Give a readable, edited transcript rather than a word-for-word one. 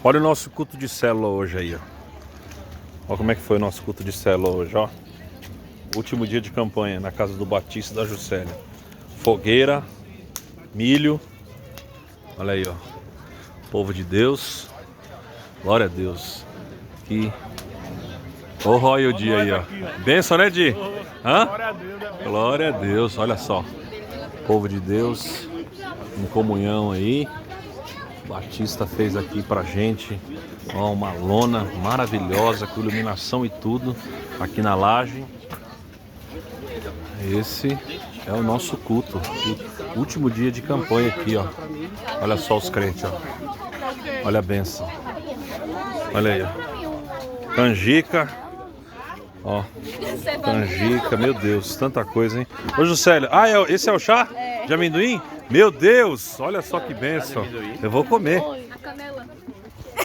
Olha o nosso culto de célula hoje aí, ó. Olha como é que foi o nosso culto de célula hoje, ó. Último dia de campanha na casa do Batista da Juscelia. Fogueira, milho. Olha aí, ó. Povo de Deus. Glória a Deus. Que... Ô, Roy, o dia aí, ó. Benção, né, Di? Hã? Glória a Deus. Olha só. Povo de Deus. Em comunhão aí. O Batista fez aqui pra gente, ó, uma lona maravilhosa com iluminação e tudo aqui na laje. Esse é o nosso culto, o último dia de campanha aqui, ó. Olha só os crentes, ó. Olha a benção. Olha aí, ó. Canjica, ó. Canjica, meu Deus, tanta coisa, hein? Ô, Juscelia, esse é o chá de amendoim? Meu Deus, olha só que benção. Eu vou comer.